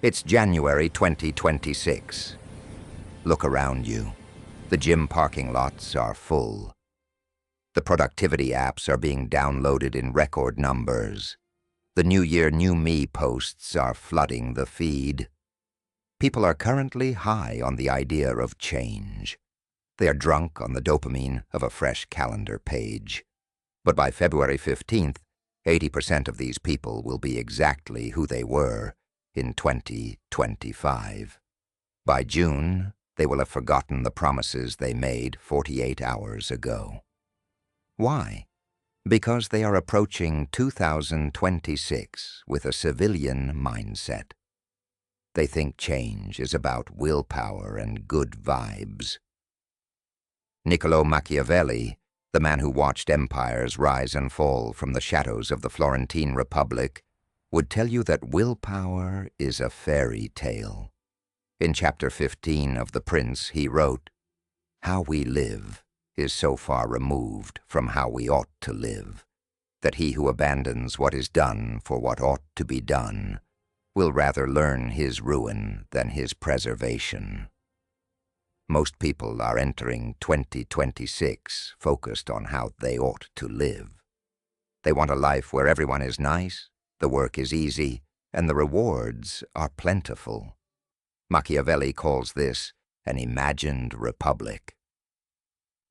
It's January 2026. Look around you. The gym parking lots are full. The productivity apps are being downloaded in record numbers. The New Year, New Me posts are flooding the feed. People are currently high on the idea of change. They are drunk on the dopamine of a fresh calendar page. But by February 15th, 80% of these people will be exactly who they were in 2025. By June, they will have forgotten the promises they made 48 hours ago. Why? Because they are approaching 2026 with a civilian mindset. They think change is about willpower and good vibes. Niccolò Machiavelli, the man who watched empires rise and fall from the shadows of the Florentine Republic, would tell you that willpower is a fairy tale. In chapter 15 of The Prince, he wrote, "How we live is so far removed from how we ought to live, that he who abandons what is done for what ought to be done will rather learn his ruin than his preservation." Most people are entering 2026 focused on how they ought to live. They want a life where everyone is nice, the work is easy, and the rewards are plentiful. Machiavelli calls this an imagined republic.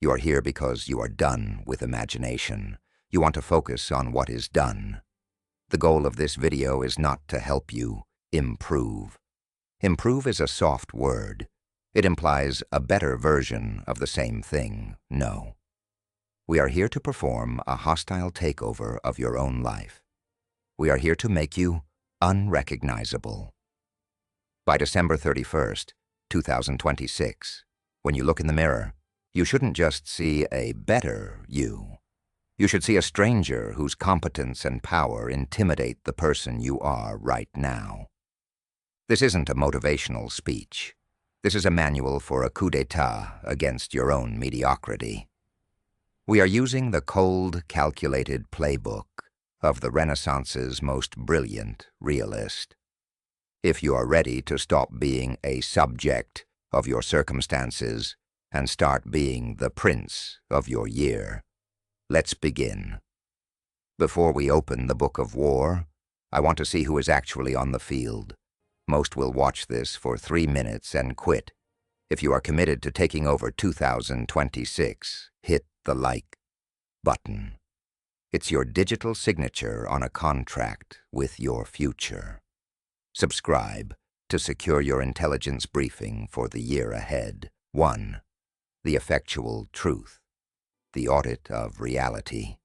You are here because you are done with imagination. You want to focus on what is done. The goal of this video is not to help you improve. Improve is a soft word. It implies a better version of the same thing. No. We are here to perform a hostile takeover of your own life. We are here to make you unrecognizable. By December 31st, 2026, when you look in the mirror, you shouldn't just see a better you. You should see a stranger whose competence and power intimidate the person you are right now. This isn't a motivational speech. This is a manual for a coup d'etat against your own mediocrity. We are using the cold, calculated playbook of the Renaissance's most brilliant realist. If you are ready to stop being a subject of your circumstances and start being the prince of your year, let's begin. Before we open the Book of War, I want to see who is actually on the field. Most will watch this for 3 minutes and quit. If you are committed to taking over 2026, hit the like button. It's your digital signature on a contract with your future. Subscribe to secure your intelligence briefing for the year ahead. 1. The effectual truth. The audit of reality.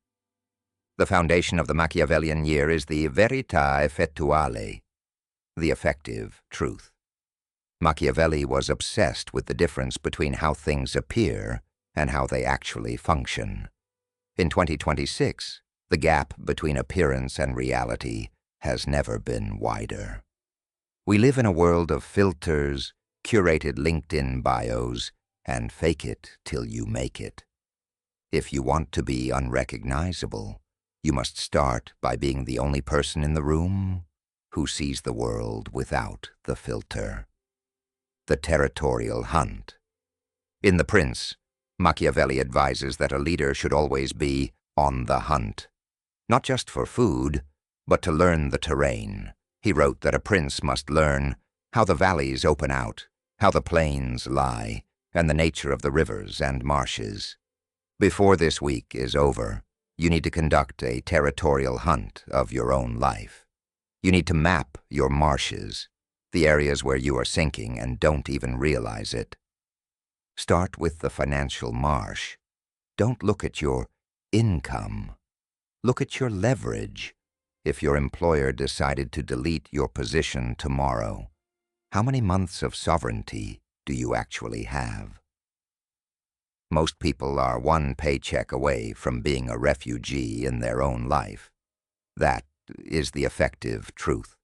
The foundation of the Machiavellian year is the Verità Effettuale, the effective truth. Machiavelli was obsessed with the difference between how things appear and how they actually function. In 2026, the gap between appearance and reality has never been wider. We live in a world of filters, curated LinkedIn bios, and fake it till you make it. If you want to be unrecognizable, you must start by being the only person in the room who sees the world without the filter. The territorial hunt. In The Prince, Machiavelli advises that a leader should always be on the hunt, not just for food, but to learn the terrain. He wrote that a prince must learn how the valleys open out, how the plains lie, and the nature of the rivers and marshes. Before this week is over, you need to conduct a territorial hunt of your own life. You need to map your marshes, the areas where you are sinking and don't even realize it. Start with the financial marsh. Don't look at your income. Look at your leverage. If your employer decided to delete your position tomorrow, how many months of sovereignty do you actually have? Most people are one paycheck away from being a refugee in their own life. That is the effective truth.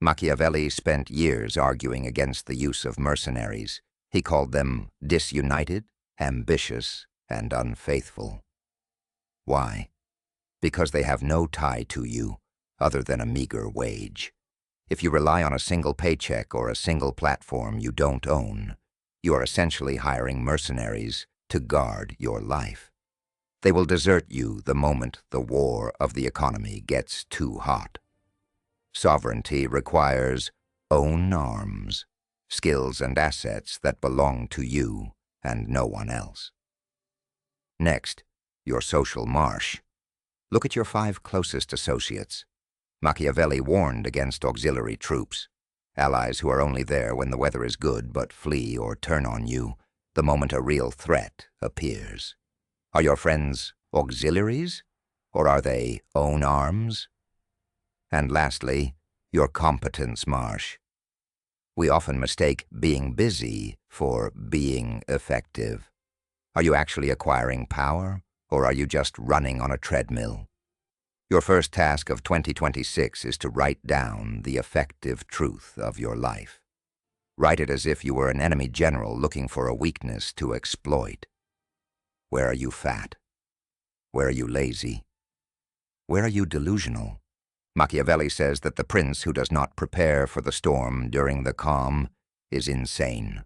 Machiavelli spent years arguing against the use of mercenaries. He called them disunited, ambitious, and unfaithful. Why? Because they have no tie to you other than a meager wage. If you rely on a single paycheck or a single platform you don't own, you are essentially hiring mercenaries to guard your life. They will desert you the moment the war of the economy gets too hot. Sovereignty requires own arms, skills and assets that belong to you and no one else. Next, your social marsh. Look at your 5 closest associates. Machiavelli warned against auxiliary troops, allies who are only there when the weather is good but flee or turn on you the moment a real threat appears. Are your friends auxiliaries, or are they own arms? And lastly, your competence marsh. We often mistake being busy for being effective. Are you actually acquiring power, or are you just running on a treadmill? Your first task of 2026 is to write down the effective truth of your life. Write it as if you were an enemy general looking for a weakness to exploit. Where are you fat? Where are you lazy? Where are you delusional? Machiavelli says that the prince who does not prepare for the storm during the calm is insane.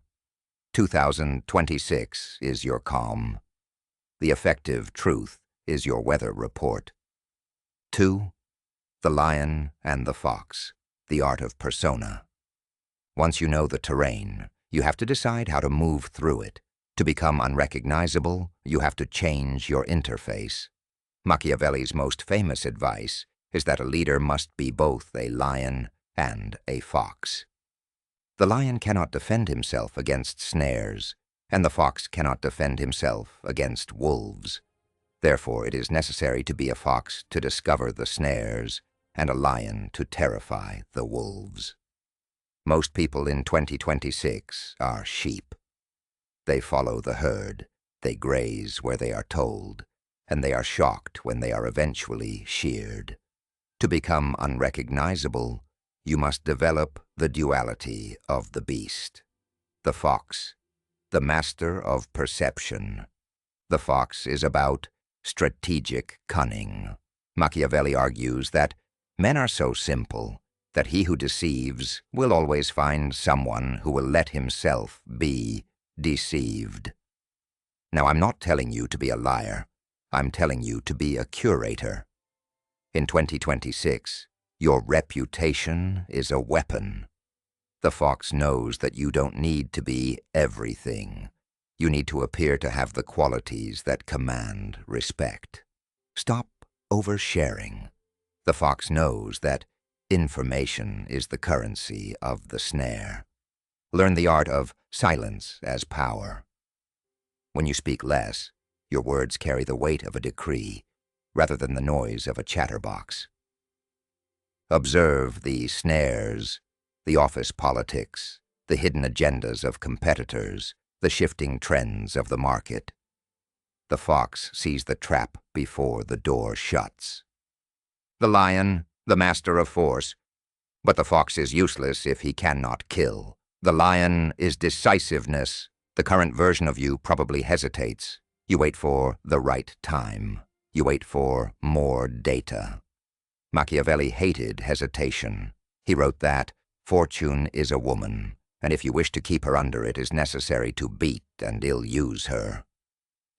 2026 is your calm. The effective truth is your weather report. 2. The lion and the fox, the art of persona. Once you know the terrain, you have to decide how to move through it. To become unrecognizable, you have to change your interface. Machiavelli's most famous advice is that a leader must be both a lion and a fox. The lion cannot defend himself against snares, and the fox cannot defend himself against wolves. Therefore, it is necessary to be a fox to discover the snares and a lion to terrify the wolves. Most people in 2026 are sheep. They follow the herd, they graze where they are told, and they are shocked when they are eventually sheared. To become unrecognizable, you must develop the duality of the beast. The fox, the master of perception. The fox is about strategic cunning. Machiavelli argues that men are so simple that he who deceives will always find someone who will let himself be deceived. Now, I'm not telling you to be a liar. I'm telling you to be a curator. In 2026, your reputation is a weapon. The fox knows that you don't need to be everything. You need to appear to have the qualities that command respect. Stop oversharing. The fox knows that information is the currency of the snare. Learn the art of silence as power. When you speak less, your words carry the weight of a decree rather than the noise of a chatterbox. Observe the snares, the office politics, the hidden agendas of competitors, the shifting trends of the market. The fox sees the trap before the door shuts. The lion, the master of force, but the fox is useless if he cannot kill. The lion is decisiveness. The current version of you probably hesitates. You wait for the right time. You wait for more data. Machiavelli hated hesitation. He wrote that fortune is a woman, and if you wish to keep her under it is necessary to beat and ill-use her.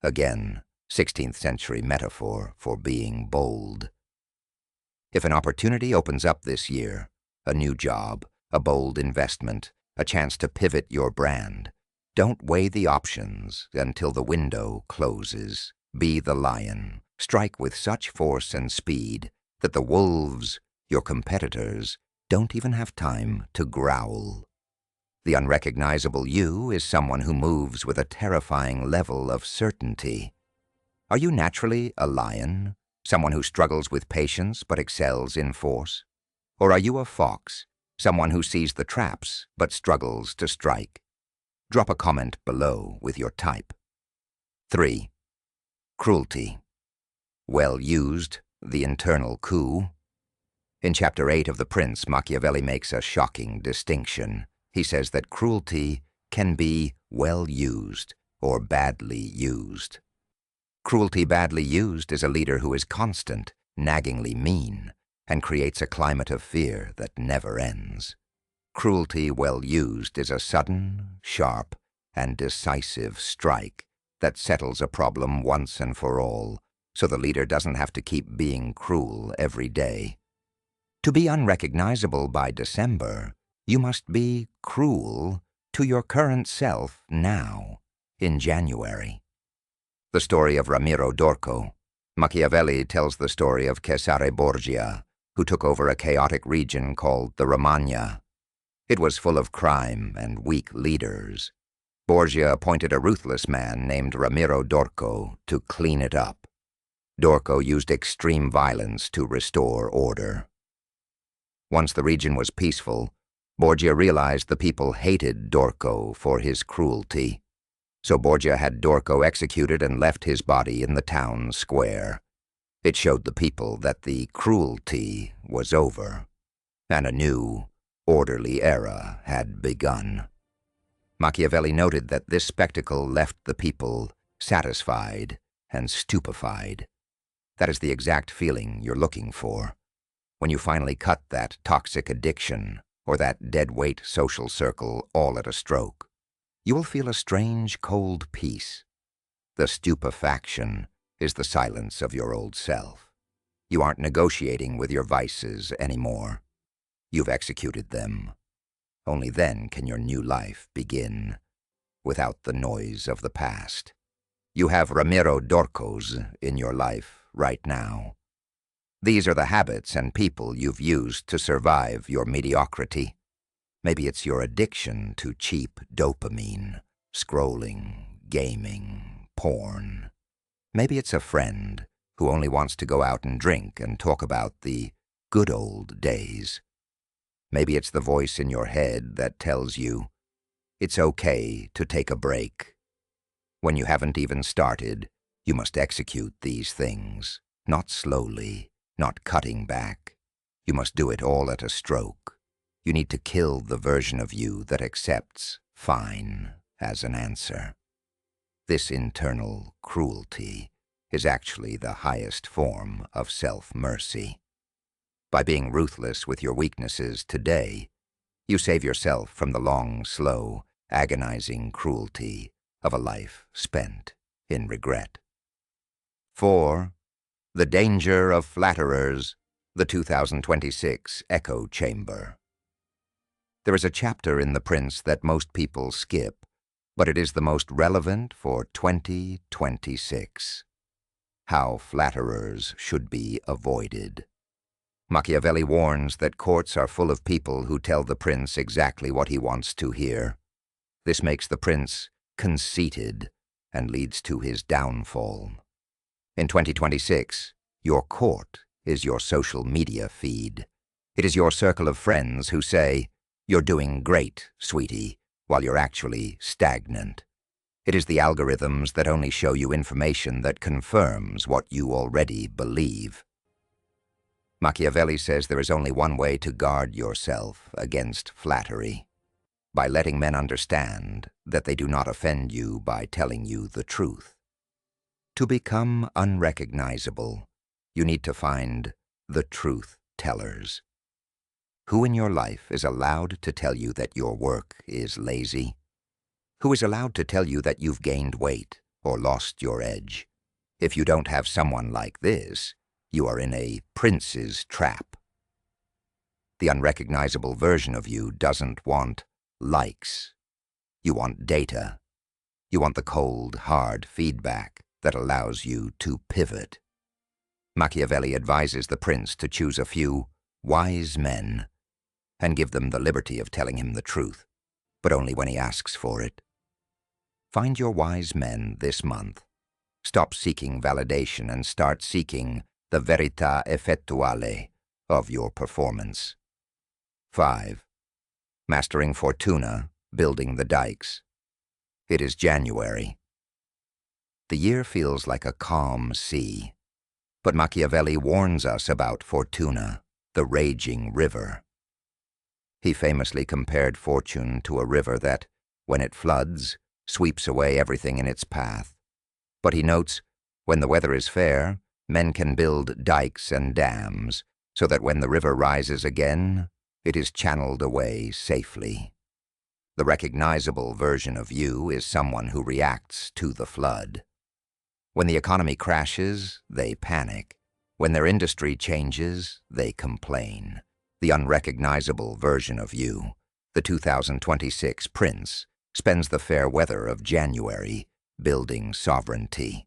Again, 16th century metaphor for being bold. If an opportunity opens up this year, a new job, a bold investment, a chance to pivot your brand, don't weigh the options until the window closes. Be the lion. Strike with such force and speed that the wolves, your competitors, don't even have time to growl. The unrecognizable you is someone who moves with a terrifying level of certainty. Are you naturally a lion, someone who struggles with patience but excels in force? Or are you a fox, someone who sees the traps but struggles to strike? Drop a comment below with your type. 3. Cruelty. Well used, the internal coup. In Chapter 8 of The Prince, Machiavelli makes a shocking distinction. He says that cruelty can be well used or badly used. Cruelty badly used is a leader who is constant, naggingly mean, and creates a climate of fear that never ends. Cruelty well used is a sudden, sharp, and decisive strike that settles a problem once and for all, so the leader doesn't have to keep being cruel every day. To be unrecognizable by December, you must be cruel to your current self now, in January. The story of Ramiro d'Orco. Machiavelli tells the story of Cesare Borgia, who took over a chaotic region called the Romagna. It was full of crime and weak leaders. Borgia appointed a ruthless man named Ramiro d'Orco to clean it up. D'Orco used extreme violence to restore order. Once the region was peaceful, Borgia realized the people hated d'Orco for his cruelty. So Borgia had d'Orco executed and left his body in the town square. It showed the people that the cruelty was over, and a new, orderly era had begun. Machiavelli noted that this spectacle left the people satisfied and stupefied. That is the exact feeling you're looking for. When you finally cut that toxic addiction or that dead-weight social circle all at a stroke, you will feel a strange, cold peace. The stupefaction is the silence of your old self. You aren't negotiating with your vices anymore. You've executed them. Only then can your new life begin, without the noise of the past. You have Ramiro d'Orcos in your life right now. These are the habits and people you've used to survive your mediocrity. Maybe it's your addiction to cheap dopamine, scrolling, gaming, porn. Maybe it's a friend who only wants to go out and drink and talk about the good old days. Maybe it's the voice in your head that tells you it's okay to take a break. When you haven't even started, you must execute these things, not slowly, not cutting back. You must do it all at a stroke. You need to kill the version of you that accepts fine as an answer. This internal cruelty is actually the highest form of self-mercy. By being ruthless with your weaknesses today, you save yourself from the long, slow, agonizing cruelty of a life spent in regret. 4. The Danger of Flatterers, the 2026 Echo Chamber. There is a chapter in The Prince that most people skip, but it is the most relevant for 2026. How flatterers should be avoided. Machiavelli warns that courts are full of people who tell the prince exactly what he wants to hear. This makes the prince conceited and leads to his downfall. In 2026, your court is your social media feed. It is your circle of friends who say, "You're doing great, sweetie," while you're actually stagnant. It is the algorithms that only show you information that confirms what you already believe. Machiavelli says there is only one way to guard yourself against flattery: by letting men understand that they do not offend you by telling you the truth. To become unrecognizable, you need to find the truth tellers. Who in your life is allowed to tell you that your work is lazy? Who is allowed to tell you that you've gained weight or lost your edge? If you don't have someone like this, you are in a prince's trap. The unrecognizable version of you doesn't want likes. You want data. You want the cold, hard feedback that allows you to pivot. Machiavelli advises the prince to choose a few wise men and give them the liberty of telling him the truth, but only when he asks for it. Find your wise men this month. Stop seeking validation and start seeking the Verità Effettuale of your performance. 5. Mastering Fortuna, Building the Dikes. It is January. The year feels like a calm sea, but Machiavelli warns us about Fortuna, the raging river. He famously compared fortune to a river that, when it floods, sweeps away everything in its path. But he notes, when the weather is fair, men can build dikes and dams, so that when the river rises again, it is channeled away safely. The recognizable version of you is someone who reacts to the flood. When the economy crashes, they panic. When their industry changes, they complain. The unrecognizable version of you, the 2026 prince, spends the fair weather of January building sovereignty.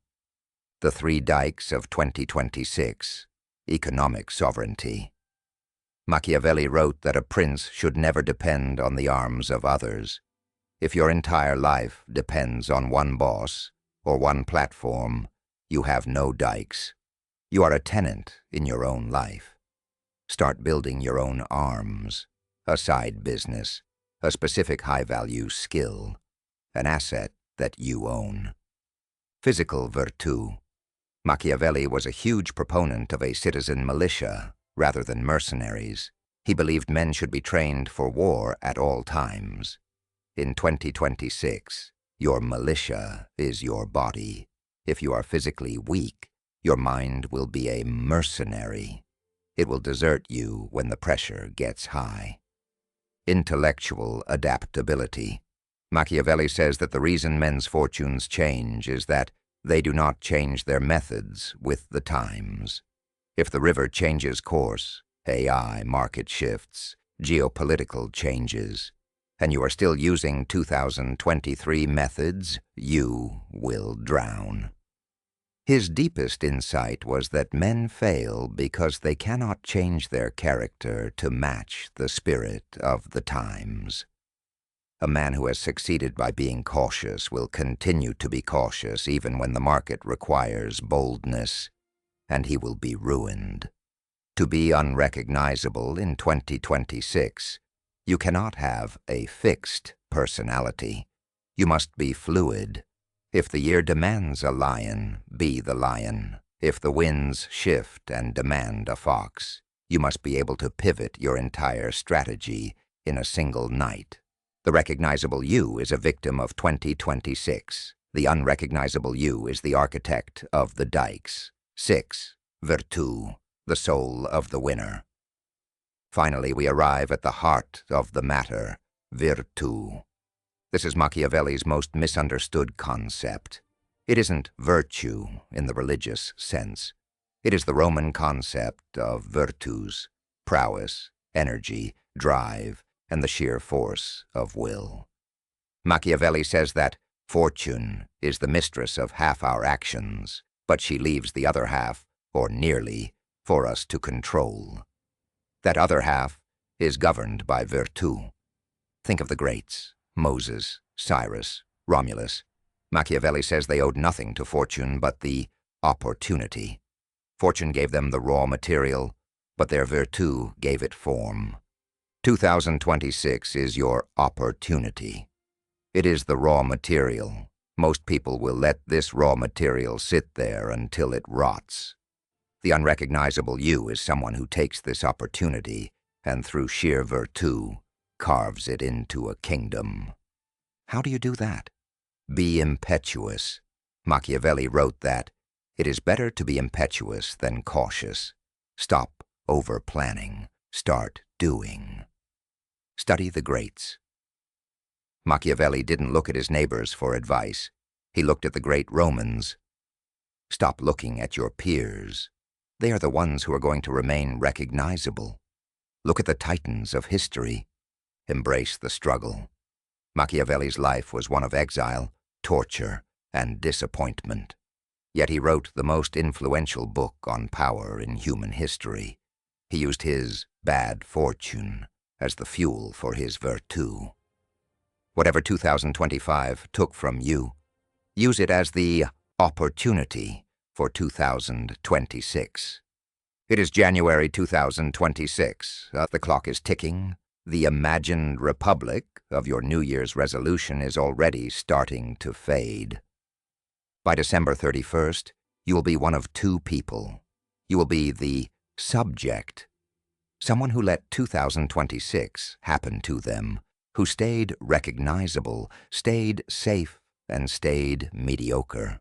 The three dikes of 2026, economic sovereignty. Machiavelli wrote that a prince should never depend on the arms of others. If your entire life depends on one boss or one platform, you have no dikes. You are a tenant in your own life. Start building your own arms, a side business, a specific high-value skill, an asset that you own. Physical virtue. Machiavelli was a huge proponent of a citizen militia rather than mercenaries. He believed men should be trained for war at all times. In 2026, your militia is your body. If you are physically weak, your mind will be a mercenary. It will desert you when the pressure gets high. Intellectual adaptability. Machiavelli says that the reason men's fortunes change is that they do not change their methods with the times. If the river changes course, AI market shifts, geopolitical changes, and you are still using 2023 methods, you will drown. His deepest insight was that men fail because they cannot change their character to match the spirit of the times. A man who has succeeded by being cautious will continue to be cautious even when the market requires boldness, and he will be ruined. To be unrecognizable in 2026, you cannot have a fixed personality. You must be fluid. If the year demands a lion, be the lion. If the winds shift and demand a fox, you must be able to pivot your entire strategy in a single night. The recognizable you is a victim of 2026. The unrecognizable you is the architect of the dikes. 6. Virtù, the soul of the winner. Finally, we arrive at the heart of the matter, virtù. This is Machiavelli's most misunderstood concept. It isn't virtue in the religious sense. It is the Roman concept of virtus, prowess, energy, drive, and the sheer force of will. Machiavelli says that fortune is the mistress of half our actions, but she leaves the other half, or nearly, for us to control. That other half is governed by virtù. Think of the greats, Moses, Cyrus, Romulus. Machiavelli says they owed nothing to fortune but the opportunity. Fortune gave them the raw material, but their virtù gave it form. 2026 is your opportunity. It is the raw material. Most people will let this raw material sit there until it rots. The unrecognizable you is someone who takes this opportunity and through sheer virtù carves it into a kingdom. How do you do that? Be impetuous. Machiavelli wrote that it is better to be impetuous than cautious. Stop over-planning. Start doing. Study the greats. Machiavelli didn't look at his neighbors for advice. He looked at the great Romans. Stop looking at your peers. They are the ones who are going to remain recognizable. Look at the titans of history. Embrace the struggle. Machiavelli's life was one of exile, torture, and disappointment. Yet he wrote the most influential book on power in human history. He used his bad fortune as the fuel for his virtù. Whatever 2025 took from you, use it as the opportunity for 2026. It is January 2026. The clock is ticking. The imagined republic of your New Year's resolution is already starting to fade. By December 31st, you will be one of two people. You will be the subject, someone who let 2026 happen to them, who stayed recognizable, stayed safe, and stayed mediocre.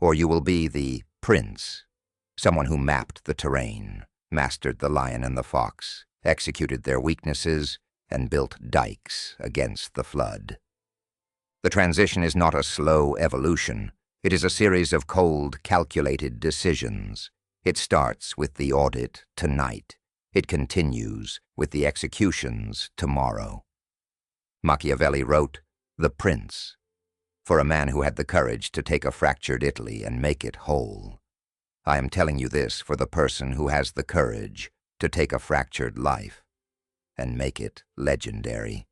Or you will be the prince, someone who mapped the terrain, mastered the lion and the fox, executed their weaknesses, and built dikes against the flood. The transition is not a slow evolution. It is a series of cold, calculated decisions. It starts with the audit tonight. It continues with the executions tomorrow. Machiavelli wrote, "The Prince," for a man who had the courage to take a fractured Italy and make it whole. I am telling you this for the person who has the courage to take a fractured life and make it legendary.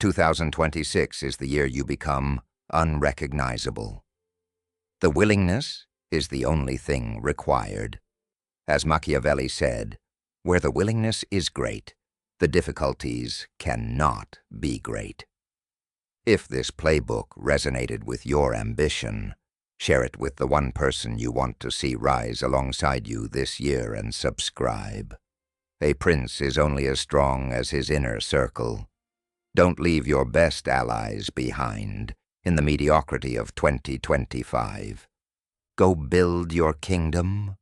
2026 is the year you become unrecognizable. The willingness is the only thing required. As Machiavelli said, where the willingness is great, the difficulties cannot be great. If this playbook resonated with your ambition, share it with the one person you want to see rise alongside you this year and subscribe. A prince is only as strong as his inner circle. Don't leave your best allies behind in the mediocrity of 2025. Go build your kingdom